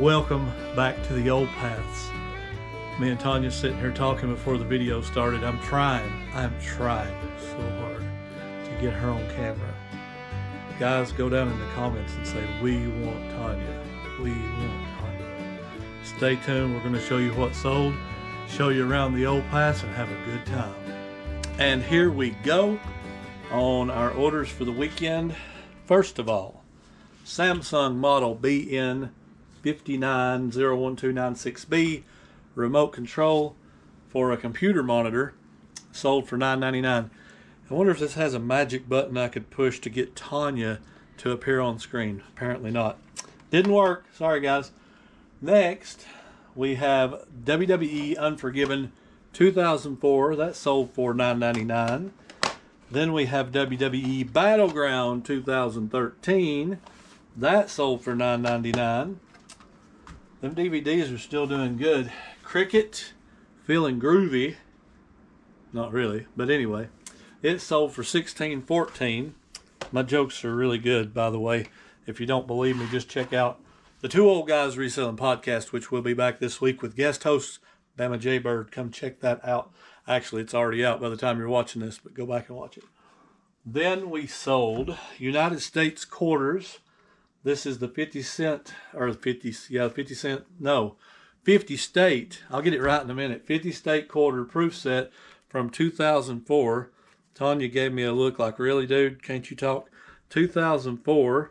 Welcome back to the old paths. Me and Tanya sitting here talking before the video started. I'm trying so hard to get her on camera. Guys, go down in the comments and say, we want Tanya. We want Tanya. Stay tuned. We're going to show you what sold, show you around the old paths, and have a good time. And here we go on our orders for the weekend. First of all, Samsung model BN 59-01296B remote control for a computer monitor, sold for $9.99. I wonder if this has a magic button I could push to get Tanya to appear on screen. Apparently not. Didn't work. Sorry guys. Next we have WWE Unforgiven 2004. That sold for $9.99. Then we have WWE Battleground 2013. That sold for $9.99. Them DVDs are still doing good. Cricket, Feeling Groovy. Not really, but anyway. It sold for $16.14. My jokes are really good, by the way. If you don't believe me, just check out the Two Old Guys Reselling podcast, which will be back this week with guest host Bama J Bird. Come check that out. Actually, it's already out by the time you're watching this, but go back and watch it. Then we sold United States quarters. This is the 50 state, I'll get it right in a minute, 50 state quarter proof set from 2004. Tanya gave me a look like, really dude, can't you talk? 2004.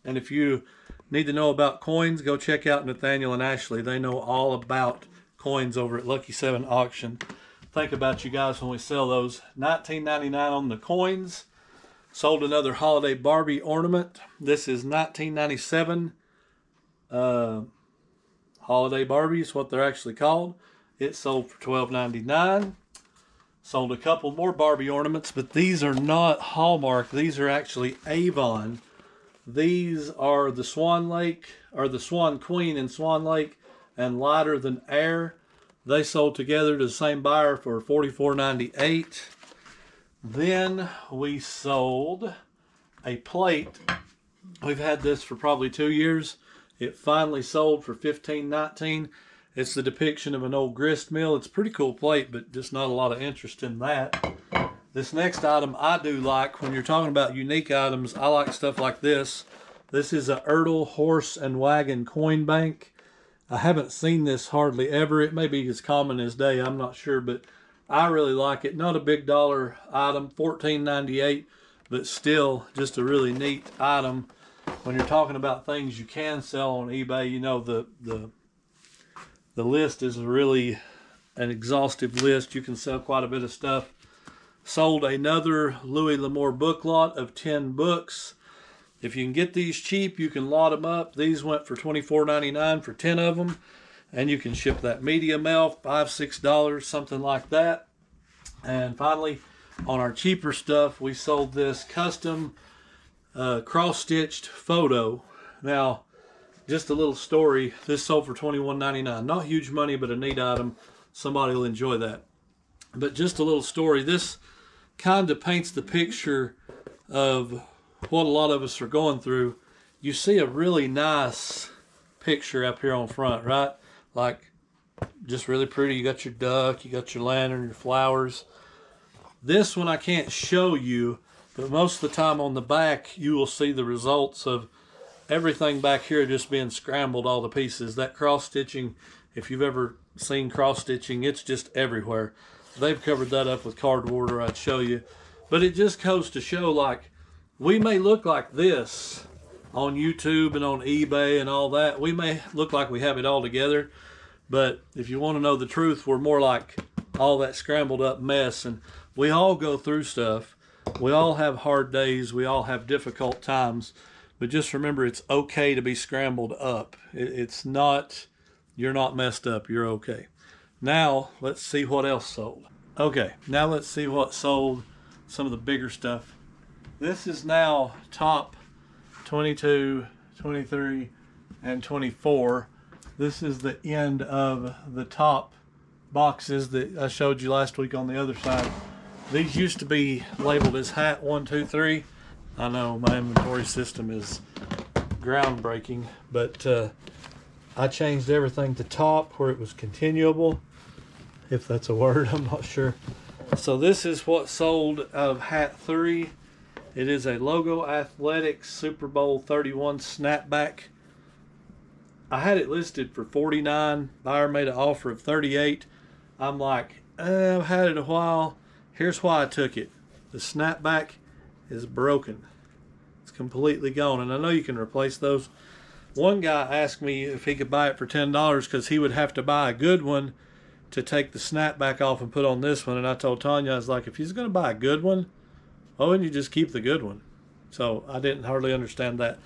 And if you need to know about coins, go check out Nathaniel and Ashley. They know all about coins over at Lucky 7 Auction. Think about you guys when we sell those. $19.99 on the coins. Sold another holiday Barbie ornament. This is 1997 holiday Barbie is what they're actually called. It sold for $12.99. Sold a couple more Barbie ornaments, but these are not Hallmark. These are actually Avon. These are the Swan Lake, or the Swan Queen and Swan Lake, and Lighter Than Air. They sold together to the same buyer for $44.98. Then we sold a plate. We've had this for probably 2 years. It finally sold for $15.19. It's the depiction of an old grist mill. It's a pretty cool plate, but just not a lot of interest in that. This next item I do like. When you're talking about unique items, I like stuff like this. This is a Ertl Horse and Wagon coin bank. I haven't seen this hardly ever. It may be as common as day, I'm not sure, but I really like it. Not a big dollar item, $14.98, but still just a really neat item. When you're talking about things you can sell on eBay, you know the list is really an exhaustive list. You can sell quite a bit of stuff. Sold another Louis L'Amour book lot of 10 books. If you can get these cheap, you can lot them up. These went for $24.99 for 10 of them. And you can ship that media mail, $5, $6, something like that. And finally, on our cheaper stuff, we sold this custom cross-stitched photo. Now, just a little story. This sold for $21.99. Not huge money, but a neat item. Somebody will enjoy that. But just a little story. This kind of paints the picture of what a lot of us are going through. You see a really nice picture up here on front, right? Like, just really pretty. You got your duck, you got your lantern, your flowers. This one I can't show you, but most of the time on the back, you will see the results of everything back here just being scrambled, all the pieces. That cross-stitching, if you've ever seen cross-stitching, it's just everywhere. They've covered that up with cardboard, or I'd show you. But it just goes to show, like, we may look like this on YouTube and on eBay and all that. We may look like we have it all together, but if you want to know the truth, we're more like all that scrambled up mess. And we all go through stuff. We all have hard days. We all have difficult times. But just remember, it's okay to be scrambled up. It's not, you're not messed up. You're okay. Now, let's see what else sold. Okay, now let's see what sold, some of the bigger stuff. This is now top 22, 23, and 24. This is the end of the top boxes that I showed you last week on the other side. These used to be labeled as hat 1, 2, 3. I know my inventory system is groundbreaking, but I changed everything to top where it was continuable, if that's a word, I'm not sure. So this is what sold out of hat 3. It is a Logo Athletics Super Bowl 31 snapback. I had it listed for $49. Buyer made an offer of $38. I'm like, I've had it a while. Here's why I took it. The snapback is broken. It's completely gone. And I know you can replace those. One guy asked me if he could buy it for $10 because he would have to buy a good one to take the snapback off and put on this one. And I told Tanya, I was like, if he's going to buy a good one, why wouldn't you just keep the good one? So I didn't hardly understand that.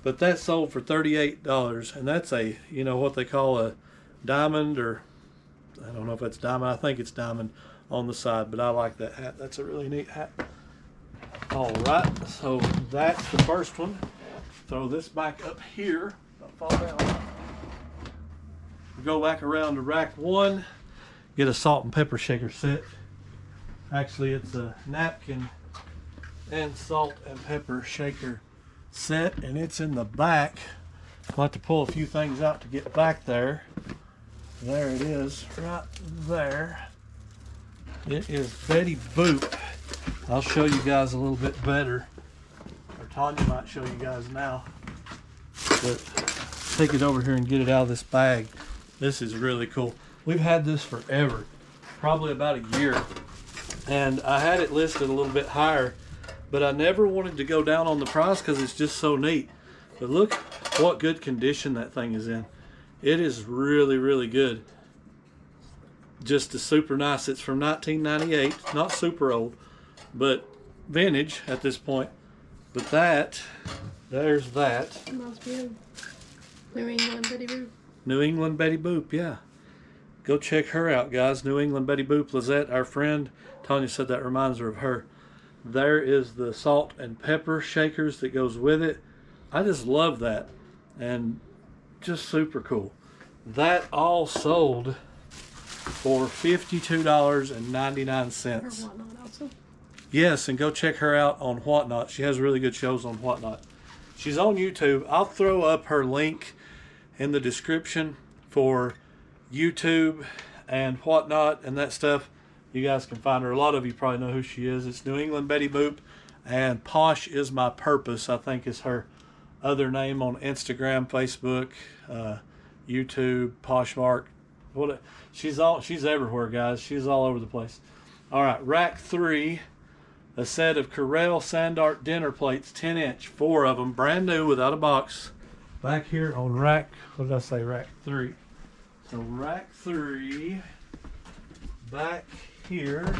But that sold for $38. And that's a, you know, what they call a diamond, or I don't know if it's diamond. I think it's diamond on the side. But I like that hat. That's a really neat hat. All right. So that's the first one. Throw this back up here. Don't fall down. Go back around to rack 1. Get a salt and pepper shaker set. Actually, it's a napkin and salt and pepper shaker set, and it's in the back. I'll have to pull a few things out to get back there. There it is, right there. It is Betty Boop. I'll show you guys a little bit better. Or Tanya might show you guys now. But take it over here and get it out of this bag. This is really cool. We've had this forever, probably about a year. And I had it listed a little bit higher, but I never wanted to go down on the price because it's just so neat. But look what good condition that thing is in. It is really, really good. Just super nice. It's from 1998, not super old, but vintage at this point. But there's that. Must be New England Betty Boop. New England Betty Boop, yeah. Go check her out, guys. New England Betty Boop. Lizette, our friend, Tanya said that reminds her of her. There is the salt and pepper shakers that goes with it. I just love that. And just super cool. That all sold for $52.99. Or Whatnot also. Yes, and go check her out on Whatnot. She has really good shows on Whatnot. She's on YouTube. I'll throw up her link in the description for YouTube and Whatnot and that stuff. You guys can find her. A lot of you probably know who she is. It's New England Betty Boop, and Posh is My Purpose, I think, is her other name on Instagram, Facebook, YouTube, Poshmark. She's everywhere, guys. She's all over the place. All right, rack 3, a set of Corel Sand Art dinner plates, 10-inch, 4 of them, brand new without a box. Back here on rack, what did I say, rack 3. So rack 3, back here,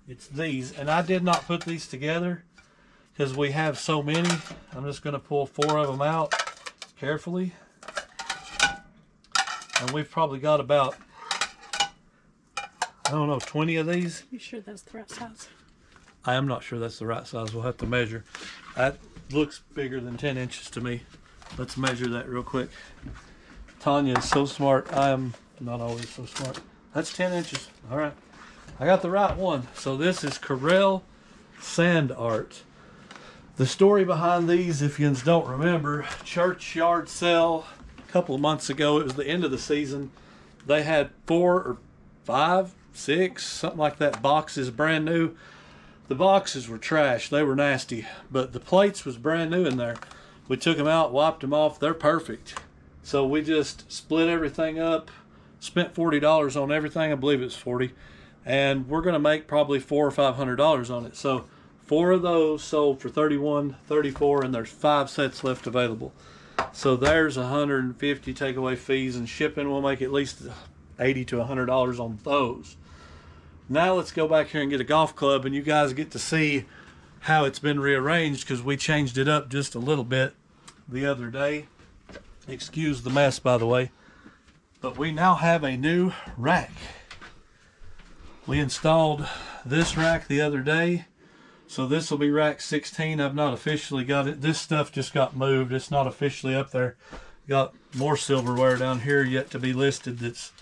it's these. And I did not put these together because we have so many. I'm just going to pull 4 of them out carefully. And we've probably got about, I don't know, 20 of these. You sure that's the right size? I am not sure that's the right size. We'll have to measure. That looks bigger than 10 inches to me. Let's measure that real quick. Tanya is so smart. I am not always so smart. That's 10 inches. All right. I got the right one. So this is Corel Sand Art. The story behind these, if you don't remember, churchyard sale a couple of months ago. It was the end of the season. They had 4 or 5, 6, something like that, boxes brand new. The boxes were trash. They were nasty. But the plates was brand new in there. We took them out, wiped them off. They're perfect. So we just split everything up, spent $40 on everything. I believe it was 40. And we're going to make probably $400 or $500 on it. So 4 of those sold for $31, $34, and there's 5 sets left available. So there's $150 takeaway fees, and shipping will make at least $80 to $100 on those. Now let's go back here and get a golf club, and you guys get to see how it's been rearranged because we changed it up just a little bit the other day. Excuse the mess, by the way. But we now have a new rack. We installed this rack the other day. So this will be rack 16. I've not officially got it. This stuff just got moved. It's not officially up there. Got more silverware down here yet to be listed that's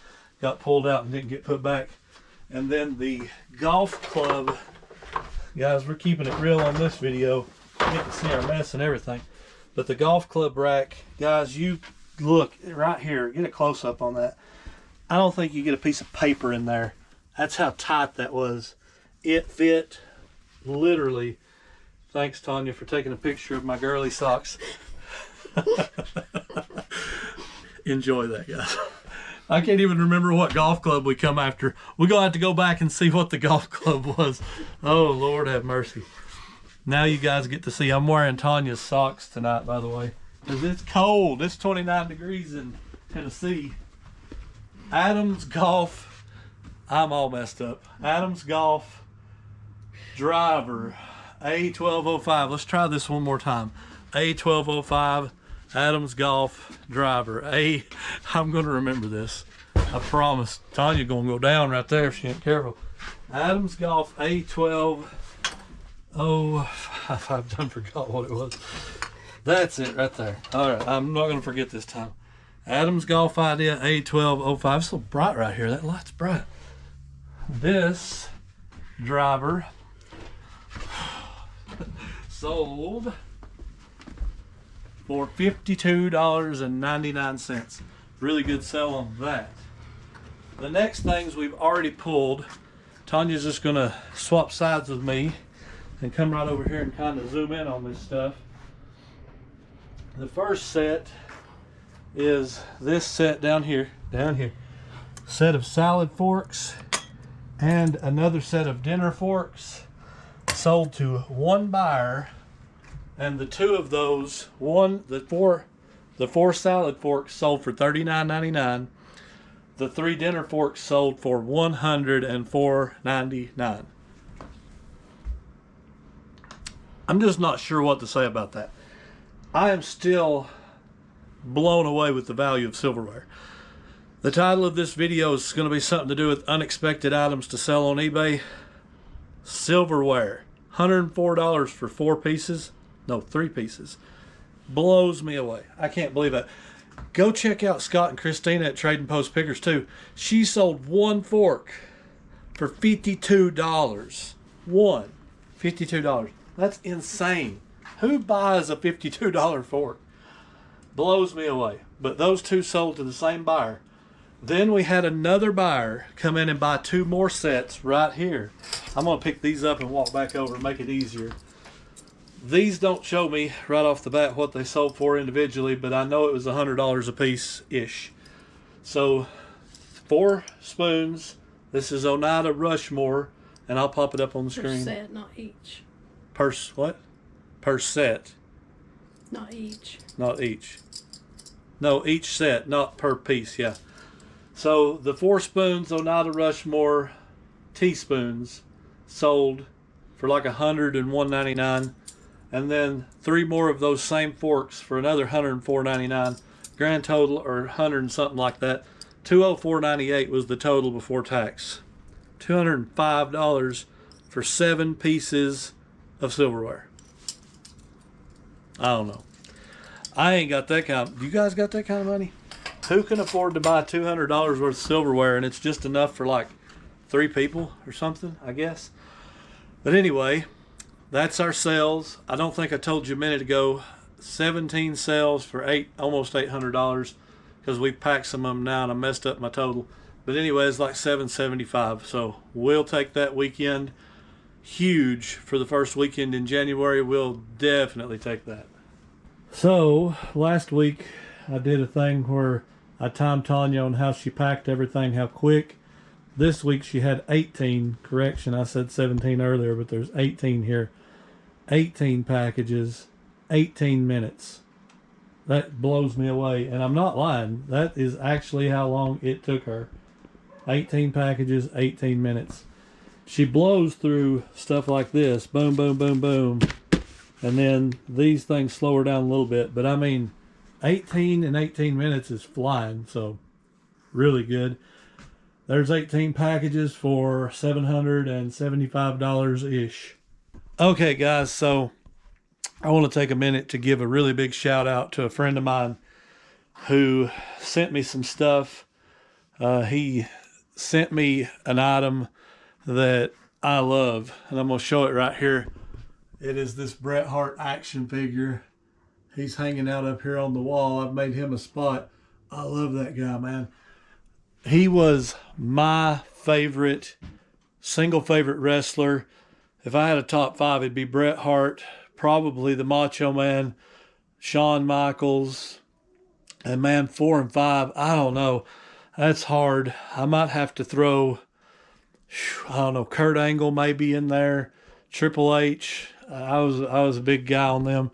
got pulled out and didn't get put back. And then the golf club, guys, we're keeping it real on this video. You get to see our mess and everything. But the golf club rack, guys, you look right here. Get a close up on that. I don't think you get a piece of paper in there. That's how tight that was. It fit literally. Thanks, Tanya, for taking a picture of my girly socks. Enjoy that, guys. I can't even remember what golf club we come after. We're going to have to go back and see what the golf club was. Oh, Lord have mercy. Now you guys get to see. I'm wearing Tanya's socks tonight, by the way, because it's cold. It's 29 degrees in Tennessee. Adams Golf. I'm all messed up. Adams Golf driver. A1205. Let's try this one more time. A1205. Adams Golf driver. I'm going to remember this. I promise. Tanya going to go down right there if she ain't careful. Adams Golf A1205. I've done forgot what it was. That's it right there. All right. I'm not going to forget this time. Adams Golf Idea A1205. It's so bright right here. That light's bright. This driver sold for $52.99. Really good sell on that. The next things we've already pulled. Tanya's just gonna swap sides with me and come right over here and kind of zoom in on this stuff. The first set is this set down here. Set of salad forks and another set of dinner forks, sold to one buyer. And the two of those, the four salad forks sold for $39.99. The 3 dinner forks sold for $104.99. I'm just not sure what to say about that. I am still blown away with the value of silverware. The title of this video is going to be something to do with unexpected items to sell on eBay. Silverware, $104 for 4 pieces. No, 3 pieces. Blows me away. I can't believe that. Go check out Scott and Christina at Trading Post Pickers too. She sold 1 fork for $52. $52. That's insane. Who buys a $52 fork? Blows me away. But those 2 sold to the same buyer. Then we had another buyer come in and buy 2 more sets right here. I'm going to pick these up and walk back over and make it easier. These don't show me right off the bat what they sold for individually, but I know it was $100 a piece-ish. So, 4 spoons. This is Oneida Rushmore, and I'll pop it up on the screen. Per set, not each. What? Per set. Not each. Not each. No, each set, not per piece, yeah. So, the 4 spoons, Oneida Rushmore teaspoons, sold for like $101.99. And then 3 more of those same forks for another $104.99. Grand total, or 100 and something like that. $204.98 was the total before tax. $205 for 7 pieces of silverware. I don't know. I ain't got that kind of... You guys got that kind of money? Who can afford to buy $200 worth of silverware and it's just enough for like 3 people or something, I guess? But anyway... That's our sales. I don't think I told you a minute ago. 17 sales for almost $800 because we packed some of them now and I messed up my total. But anyway, it's like $775. So we'll take that weekend. Huge for the first weekend in January. We'll definitely take that. So last week I did a thing where I timed Tanya on how she packed everything, how quick. This week she had 18, correction, I said 17 earlier, but there's 18 here. 18 packages, 18 minutes. That blows me away, and I'm not lying. That is actually how long it took her. 18 packages, 18 minutes. She blows through stuff like this, boom, boom, boom, boom, and then these things slow her down a little bit, but I mean, 18 and 18 minutes is flying, so really good. There's 18 packages for $775-ish. Okay, guys, so I want to take a minute to give a really big shout out to a friend of mine who sent me some stuff. He sent me an item that I love, and I'm going to show it right here. It is this Bret Hart action figure. He's hanging out up here on the wall. I've made him a spot. I love that guy, man. He was my single favorite wrestler. If I had a top 5, it'd be Bret Hart, probably the Macho Man, Shawn Michaels, and man, 4 and 5, I don't know. That's hard. I might have to throw, I don't know, Kurt Angle maybe in there, Triple H. I was a big guy on them.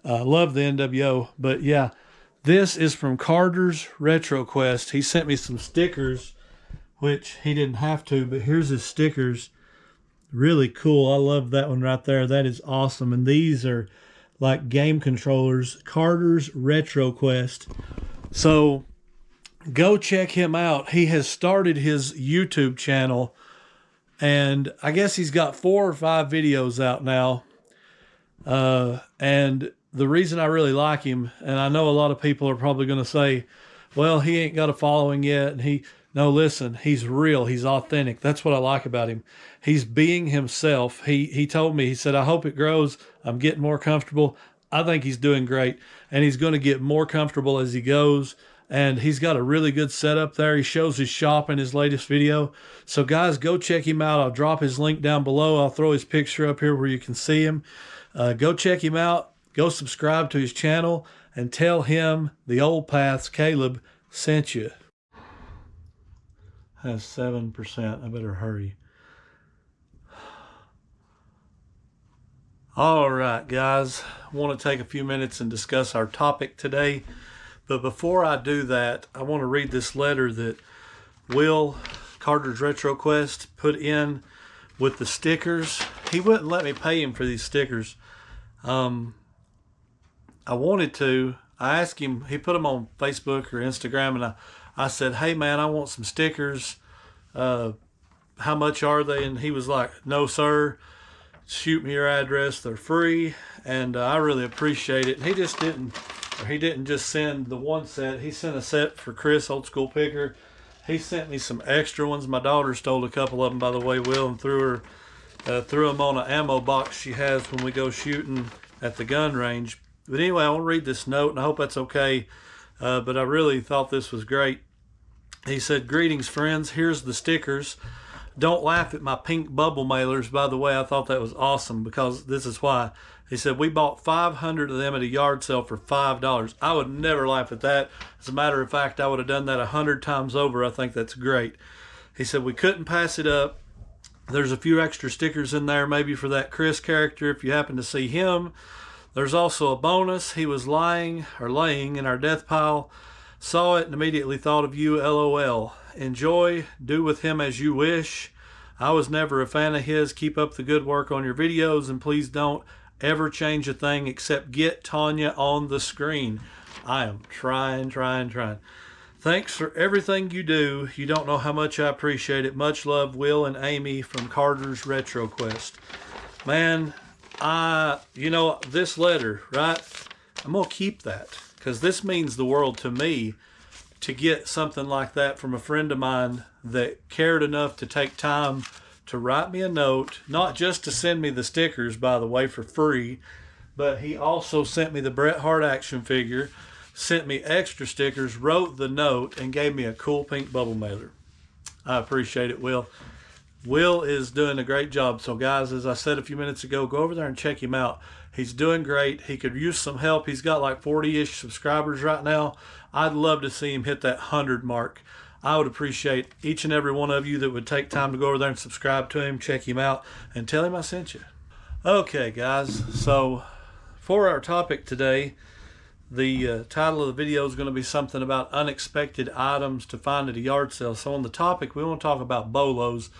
Love the NWO. But yeah, this is from Carter's Retro Quest. He sent me some stickers, which he didn't have to, but here's his stickers. Really cool. I love that one right there. That is awesome. And these are like game controllers. Carter's Retro Quest. So go check him out. He has started his YouTube channel, and I guess he's got 4 or 5 videos out now. And the reason I really like him, and I know a lot of people are probably going to say, well, he ain't got a following yet. And no, listen, he's real. He's authentic. That's what I like about him. He's being himself. He told me, he said, I hope it grows. I'm getting more comfortable. I think he's doing great, and he's going to get more comfortable as he goes. And he's got a really good setup there. He shows his shop in his latest video. So guys, go check him out. I'll drop his link down below. I'll throw his picture up here where you can see him. Go check him out. Go subscribe to his channel and tell him the Old Paths Caleb sent you. Has 7%. I better hurry. All right, guys. I want to take a few minutes and discuss our topic today. But before I do that, I want to read this letter that Will, Carter's Retro Quest, put in with the stickers. He wouldn't let me pay him for these stickers. I wanted to. I asked him, he put them on Facebook or Instagram, and I said, hey man, I want some stickers. How much are they? And he was like, no sir, shoot me your address, they're free. And I really appreciate it. And he didn't just send the one set, he sent a set for Chris, Old School Picker. He sent me some extra ones. My daughter stole a couple of them, by the way, Will, and threw them on an ammo box she has when we go shooting at the gun range. But anyway, I want to read this note, and I hope that's okay. But I really thought this was great. He said, greetings, friends. Here's the stickers. Don't laugh at my pink bubble mailers. By the way, I thought that was awesome because this is why. He said, we bought 500 of them at a yard sale for $5. I would never laugh at that. As a matter of fact, I would have done that 100 times over. I think that's great. He said, we couldn't pass it up. There's a few extra stickers in there, maybe for that Chris character if you happen to see him. There's also a bonus. He was laying in our death pile. Saw it and immediately thought of you, LOL. Enjoy. Do with him as you wish. I was never a fan of his. Keep up the good work on your videos, and please don't ever change a thing except get Tanya on the screen. I am trying. Thanks for everything you do. You don't know how much I appreciate it. Much love, Will and Amy from Carter's Retro Quest. Man, this letter, right? I'm going to keep that because this means the world to me to get something like that from a friend of mine that cared enough to take time to write me a note, not just to send me the stickers, by the way, for free, but he also sent me the Bret Hart action figure, sent me extra stickers, wrote the note, and gave me a cool pink bubble mailer. I appreciate it, Will. Will is doing a great job. So guys, as I said a few minutes ago, go over there and check him out. He's doing great. He could use some help. He's got like 40-ish subscribers right now. I'd love to see him hit that 100 mark. I would appreciate each and every one of you that would take time to go over there and subscribe to him, check him out, and tell him I sent you. Okay, guys. So for our topic today, the title of the video is going to be something about unexpected items to find at a yard sale. So on the topic, we want to talk about bolos.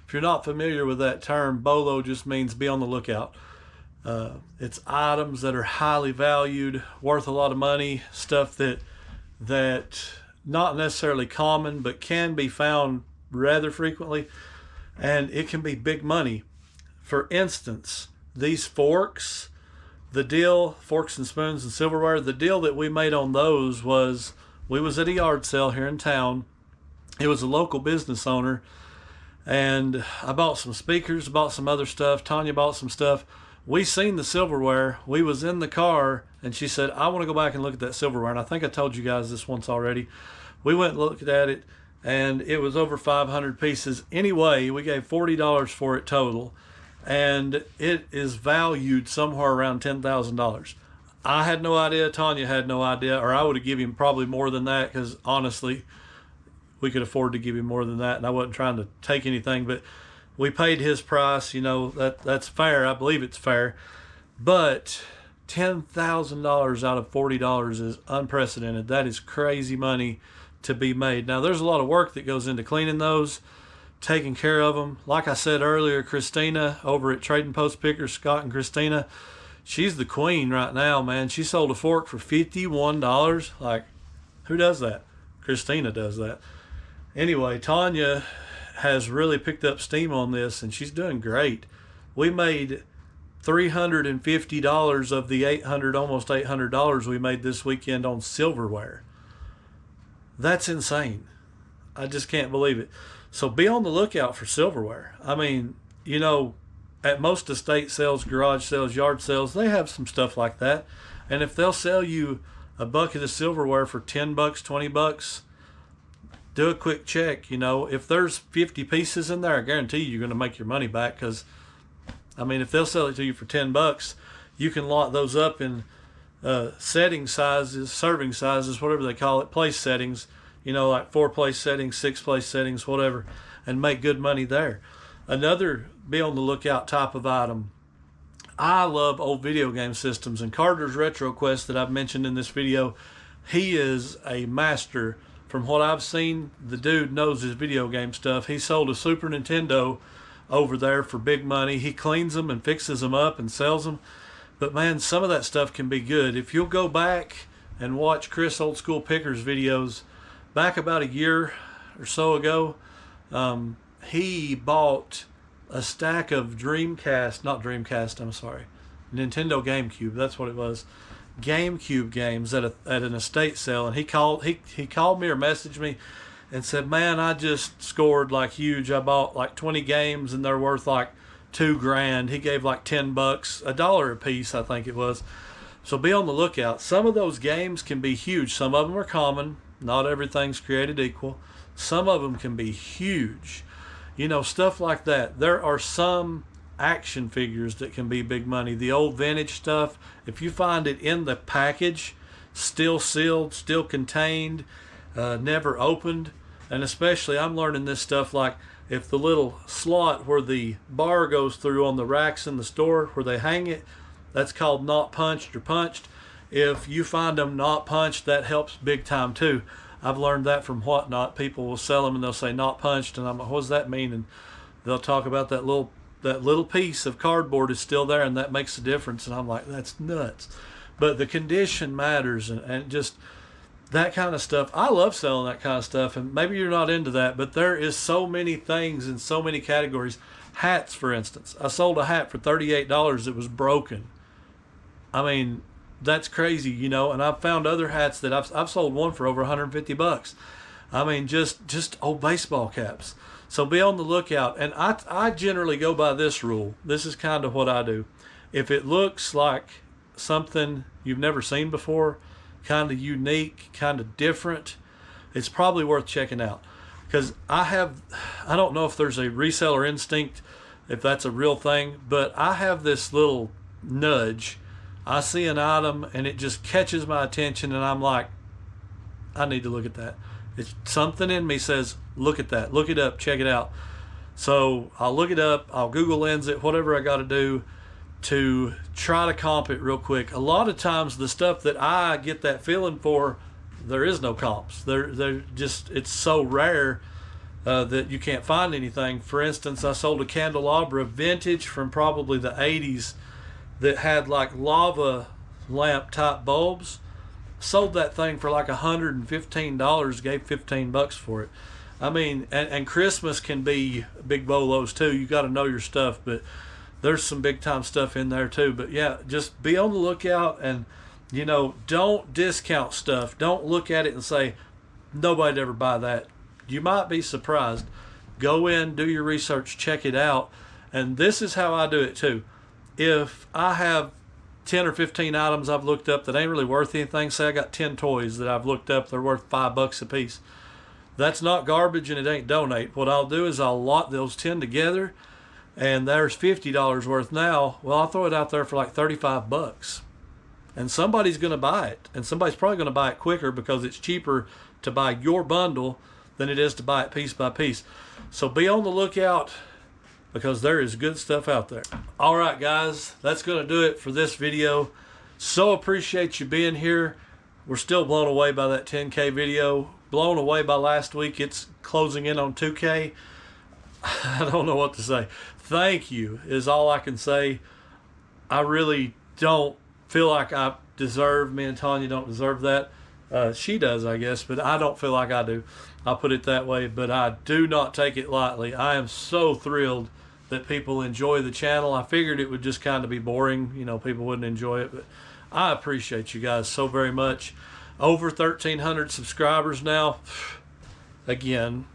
If you're not familiar with that term, bolo just means be on the lookout. It's items that are highly valued, worth a lot of money, stuff that not necessarily common, but can be found rather frequently, and it can be big money. For instance, these forks, forks and spoons and silverware, the deal that we made on those was, we was at a yard sale here in town. It was a local business owner, and I bought some speakers, bought some other stuff. Tanya bought some stuff. we seen the silverware. We was in the car, and she said, I want to go back and look at that silverware. And I think I told you guys this once already. We went and looked at it, and it was over 500 pieces. Anyway, we gave $40 for it total, and it is valued somewhere around $10,000. I had no idea. Tanya had no idea, or I would have given him probably more than that, because honestly, we could afford to give him more than that, and I wasn't trying to take anything, but we paid his price. You know, that's fair. I believe it's fair. But $10,000 out of $40 is unprecedented. That is crazy money to be made. Now, there's a lot of work that goes into cleaning those, taking care of them. Like I said earlier, Christina over at Trading Post Pickers, Scott and Christina, she's the queen right now, man. She sold a fork for $51. Like, who does that? Christina does that. Anyway, Tanya has really picked up steam on this, and she's doing great. We made $350 of the almost $800 we made this weekend on silverware. That's insane. I just can't believe it. So be on the lookout for silverware. I mean, you know, at most estate sales, garage sales, yard sales, they have some stuff like that. And if they'll sell you a bucket of silverware for $10, $20, do a quick check. You know, if there's 50 pieces in there, I guarantee you're going to make your money back, because I mean, if they'll sell it to you for $10, you can lock those up in setting sizes, serving sizes, whatever they call it, place settings, you know, like 4-place settings, 6-place settings, whatever, and make good money there. Another be on the lookout type of item. I love old video game systems, and Carter's Retro Quest that I've mentioned in this video, he is a master. From what I've seen, the dude knows his video game stuff. He sold a Super Nintendo over there for big money. He cleans them and fixes them up and sells them. But man, some of that stuff can be good. If you'll go back and watch Chris Old School Pickers videos, back about a year or so ago, he bought a stack of Nintendo GameCube, that's what it was. GameCube games at an estate sale, and he called me or messaged me and said, man, I just scored like huge. I bought like 20 games and they're worth like $2,000. He gave like $10, $1 a piece, I think it was. So be on the lookout. Some of those games can be huge. Some of them are common. Not everything's created equal. Some of them can be huge. You know, stuff like that. There are some action figures that can be big money. The old vintage stuff, if you find it in the package, still sealed, still contained, never opened, and especially I'm learning this stuff, like if the little slot where the bar goes through on the racks in the store where they hang it, that's called not punched or punched. If you find them not punched, that helps big time too. I've learned that from Whatnot. People will sell them and they'll say not punched, and I'm like, what does that mean? And they'll talk about that little piece of cardboard is still there, and that makes a difference. And I'm like, that's nuts. But the condition matters, and just that kind of stuff. I love selling that kind of stuff, and maybe you're not into that, but there is so many things in so many categories. Hats, for instance. I sold a hat for $38 that was broken. I mean, that's crazy, you know. And I've found other hats that I've sold one for over $150. I mean, just old baseball caps. So be on the lookout. And I generally go by this rule. This is kind of what I do. If it looks like something you've never seen before, kind of unique, kind of different, it's probably worth checking out. Because I don't know if there's a reseller instinct, if that's a real thing, but I have this little nudge. I see an item and it just catches my attention, and I'm like, I need to look at that. It's something in me says, look at that, look it up, check it out. So I'll look it up, I'll Google Lens it, whatever I got to do to try to comp it real quick. A lot of times the stuff that I get that feeling for, there is no comps. They're just, it's so rare that you can't find anything. For instance, I sold a candelabra vintage from probably the 80s that had like lava lamp type bulbs. Sold that thing for like $115, gave $15 for it. I mean, and Christmas can be big bolos too. You got to know your stuff, but there's some big time stuff in there too. But yeah, just be on the lookout, and you know, don't discount stuff. Don't look at it and say, nobody'd ever buy that. You might be surprised. Go in, do your research, check it out. And this is how I do it too. if I have 10 or 15 items I've looked up that ain't really worth anything, say I got 10 toys that I've looked up, they're worth $5 a piece. That's not garbage and it ain't donate. What I'll do is I'll lot those 10 together, and there's $50 worth now. Well, I'll throw it out there for like $35. And somebody's going to buy it. And somebody's probably going to buy it quicker because it's cheaper to buy your bundle than it is to buy it piece by piece. So be on the lookout because there is good stuff out there. All right, guys, that's going to do it for this video. So appreciate you being here. We're still blown away by that 10K video. Blown away by last week. It's closing in on 2K. I don't know what to say. Thank you is all I can say. I really don't feel like I deserve, me and Tanya don't deserve that. She does, I guess, but I don't feel like I do. I'll put it that way, but I do not take it lightly. I am so thrilled that people enjoy the channel. I figured it would just kind of be boring, you know, people wouldn't enjoy it, but I appreciate you guys so very much. Over 1,300 subscribers now. Again,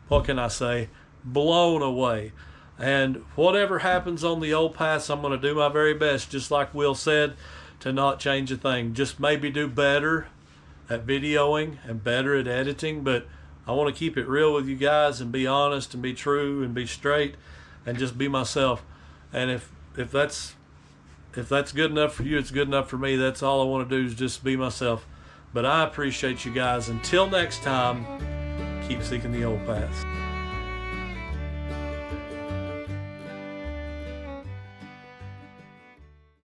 what can I say? Blown away. And whatever happens on the old paths, I'm going to do my very best, just like Will said, to not change a thing. Just maybe do better at videoing and better at editing, but I want to keep it real with you guys and be honest and be true and be straight and just be myself. And if that's good enough for you, it's good enough for me. That's all I want to do is just be myself. But I appreciate you guys. Until next time, keep seeking the old paths.